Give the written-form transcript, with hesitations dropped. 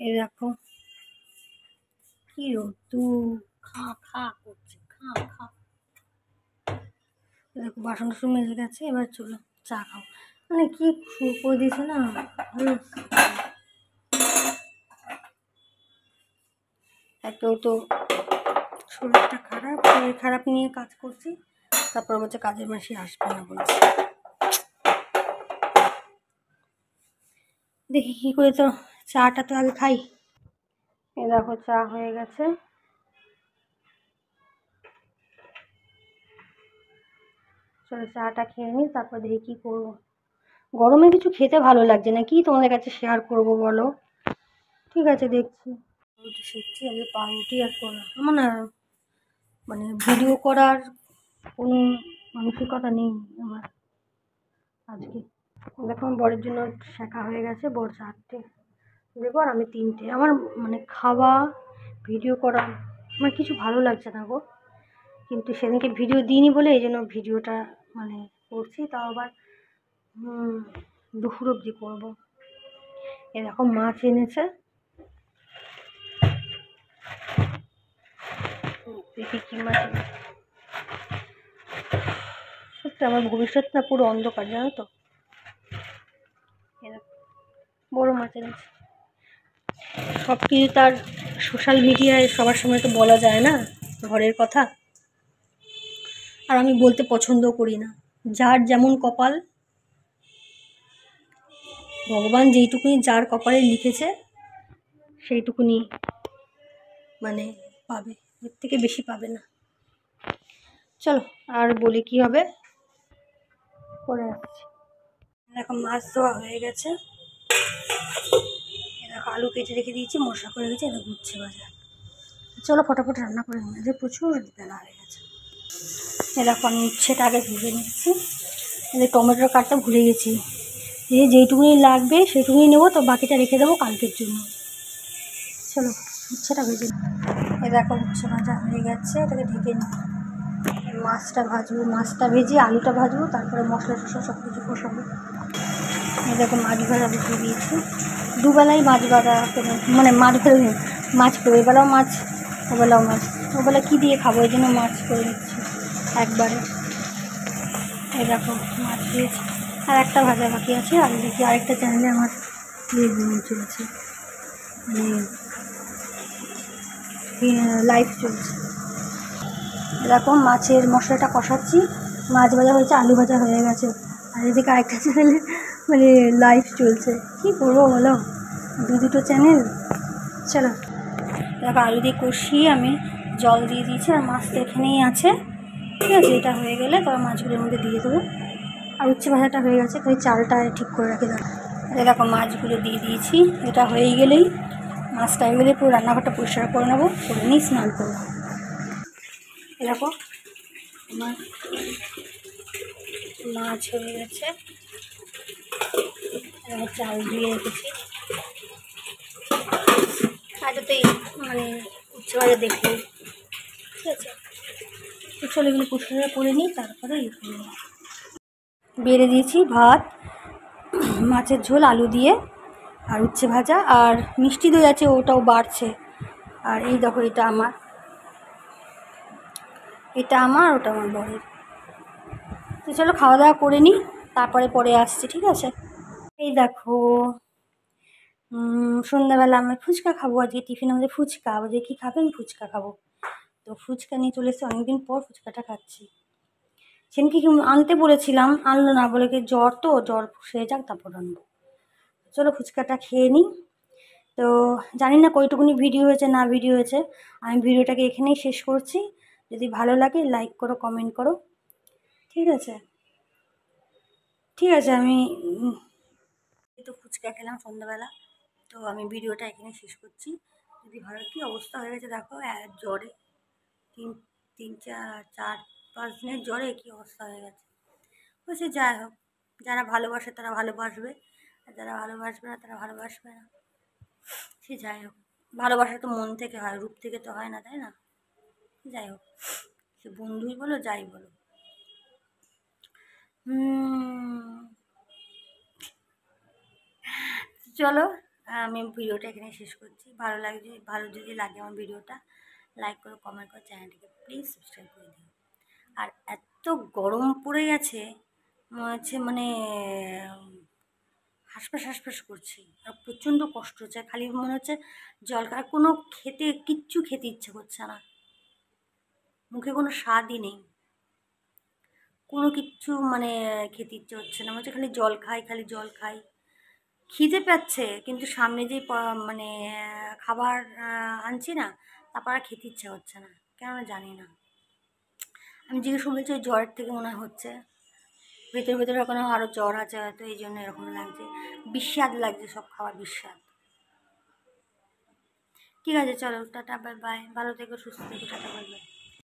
এই দেখো কি রোদ্দুর, খা খা করছে, খা খা। দেখো বাসন টাসন মেজে গেছে, এবার চলো চা খাও। মানে কি শুরু করে দিয়েছে না, একেও তো শরীরটা খারাপ, শরীর খারাপ নিয়ে কাজ করছি, তারপর বলছে কাজের মাসি আসবে না বলছে। দেখি কি করে, তো চাটা তো আগে খাই। এ দেখো চা হয়ে গেছে, চলো চাটা খেয়ে নিই, তারপর দেখি কি করবো। গরমে কিছু খেতে ভালো লাগছে না, কি তোমাদের কাছে শেয়ার করবো বলো। ঠিক আছে দেখছি, রুটি শিখছি আগে, পাউরুটি আর করলাম। আমার না মানে ভিডিও করার কোনো মানসিকতা নেই আমার আজকে। দেখো আমার বরের জন্য শেখা হয়ে গেছে, বর 4টে দেবো আর আমি 3টে। আমার মানে খাওয়া ভিডিও করা আমার কিছু ভালো লাগছে না গো, কিন্তু সেদিনকে ভিডিও দিইনি বলে এই জন্য ভিডিওটা মানে করছি, তাও আবার দুপুর অবধি করবো। এরকম মাছ এনেছে, দেখি কি মাছ। সত্যি আমার ভবিষ্যৎ না পুরো অন্ধকার, জানো তো। বড় মাছ এনেছে। সব কিছু তার সোশ্যাল মিডিয়ায় সবার সময় তো বলা যায় না ঘরের কথা, আর আমি বলতে পছন্দ করি না। যার যেমন কপাল, ভগবান যেইটুকুনি যার কপালে লিখেছে সেইটুকুনি মানে পাবে, এর থেকে বেশি পাবে না। চলো আর বলি কি হবে, করে আসছি। এখন মাছ ধোয়া হয়ে গেছে, এরকম আলু কেটে রেখে দিয়েছি, মশলা করে রেখেছি, এটা উচ্ছে ভাজা। চলো ফটাফট রান্না করে নিই, যে প্রচুর বেলা হয়ে গেছে। এরকম আমি উচ্ছেটা আগে ভেজে নিচ্ছি, টমেটোর কাটটা ভুলে গেছি, যেইটুকুনি লাগবে সেইটুকুনি নেবো, তো বাকিটা রেখে দেবো কালকের জন্য। চলো উচ্ছেটা ভেজে নিই। দেখো উচ্ছে ভাজা হয়ে গেছে, এটাকে ঢেকে নিই। মাছটা ভাজবো, মাছটা ভেজে আলুটা ভাজবো, তারপরে মশলা টশলা সব কিছু কষাবো। দেখো মাছ ভাজা বসিয়ে দিয়েছি, দুবেলাই মাছ ভাজা করে, মানে মাছ ভাজা মাছ করে, এবেলাও মাছ ওবেলাও মাছ, ওবেলা কী দিয়ে খাবো, এই জন্য মাছ করে দিচ্ছি একবারে। এই দেখো মাছ দিয়েছি, আর একটা ভাজা বাকি আছে। আর দেখি আরেকটা চ্যানেলে আমার চলছে, মানে লাইভ চলছে। এরকম মাছের মশলাটা কষাচ্ছি, মাছ ভাজা হয়েছে, আলু ভাজা হয়ে গেছে, আর এদিকে আরেকটা চ্যানেলে মানে লাইভ চলছে। কী করবো বলো, দুটো চ্যানেল। চলো দেখো আলু দিয়ে কষিয়ে আমি জল দিয়ে দিয়েছি, আর মাছটা এখানেই আছে। ঠিক আছে, এটা হয়ে গেলে তবে মাছগুলোর মধ্যে দিয়ে দেবো। আর উচ্ছে ভাজাটা হয়ে গেছে, ওই চালটা ঠিক করে রাখি। দেখো মাছগুলো দিয়ে দিয়েছি, এটা হয়ে গেলেই, মাছটা হয়ে গেলে পুরো রান্নাঘরটা পরিষ্কার করে নেবো, করে নিয়ে স্নান করবো। এরকম আমার মাছ হয়ে গেছে, চাল ধুয়ে রেখেছি। আগে তো মানে উচ্ছে ভাজা দেখলেই, ঠিক আছে। চলো এগুলো পরিষ্কার করে নিই, তারপরে বেড়ে দিয়েছি ভাত, মাছের ঝোল আলু দিয়ে, আর উচ্ছে ভাজা, আর মিষ্টি দই আছে, ওটাও বাড়ছে। আর এই দেখো এটা আমার, এটা আমার, ওটা আমার বরের। তো চলো খাওয়া দাওয়া করে নিই, তারপরে পরে আসছি, ঠিক আছে। এই দেখো সন্ধ্যাবেলা আমি ফুচকা খাবো, আজকে টিফিন আমাদের ফুচকা। আজকে কী খাবেন? ফুচকা খাবো, তো ফুচকা নিয়ে চলে এসেছি, অনেকদিন পর ফুচকাটা খাচ্ছি। সেদিনকে কি আনতে বলেছিলাম, আনলো না, বলে কি জ্বর, তো জ্বর সেরে যাক তারপর আনবো। চলো ফুচকাটা খেয়ে নিই। তো জানি না কইটুকুনি ভিডিও হয়েছে না ভিডিও হয়েছে, আমি ভিডিওটাকে এখানেই শেষ করছি। যদি ভালো লাগে লাইক করো, কমেন্ট করো, ঠিক আছে। ঠিক আছে, আমি তো ফুচকা খেলাম সন্ধ্যাবেলা, তো আমি ভিডিওটা এখানে শেষ করছি। যদি ভালো, কী অবস্থা হয়ে গেছে দেখো, জ্বরে তিন তিন চার চার 5 দিনের জ্বরে কী অবস্থা হয়ে গেছে। বলছে যাই হোক, যারা ভালোবাসে তারা ভালোবাসবে, আর যারা ভালোবাসবে না তারা ভালোবাসবে না। সে যাই হোক, ভালোবাসা তো মন থেকে হয়, রূপ থেকে তো হয় না, তাই না? যাই হোক, সে বন্ধুই বলো যাই বলো। চলো আমি ভিডিওটা এখানে শেষ করছি। ভালো যদি লাগে আমার ভিডিওটা, লাইক করো, কমেন্ট করো, চ্যানেলটিকে প্লিজ সাবস্ক্রাইব করে দিও। আর এত গরম পড়ে গেছে, মনে হচ্ছে মানে হাঁসফাঁস হাঁসফাঁস করছি, আর প্রচণ্ড কষ্ট হচ্ছে। খালি মনে হচ্ছে জল আর কোনো কিচ্ছু খেতে ইচ্ছে করছে না, মুখে কোনো স্বাদই নেই, কোনো কিচ্ছু মানে খেতে ইচ্ছে হচ্ছে না, মনে হচ্ছে খালি জল খাই, খালি জল খাই। খিদে পাচ্ছে কিন্তু সামনে যে মানে খাবার আনছি না, তারপর আর খেতে ইচ্ছে হচ্ছে না, কেন জানি না। আমি জিজ্ঞেস বলছি ওই জ্বরের থেকে মনে হচ্ছে, ভেতরে ভেতরে এখনো আরও জ্বর আছে হয়তো, এই জন্য এরকম লাগছে, বিস্বাদ লাগছে সব খাবার, বিস্বাদ। ঠিক আছে, চলো টাটা, বাই বাই, ভালো থেকো, সুস্থ থেকো, টাটা, বাই বাই।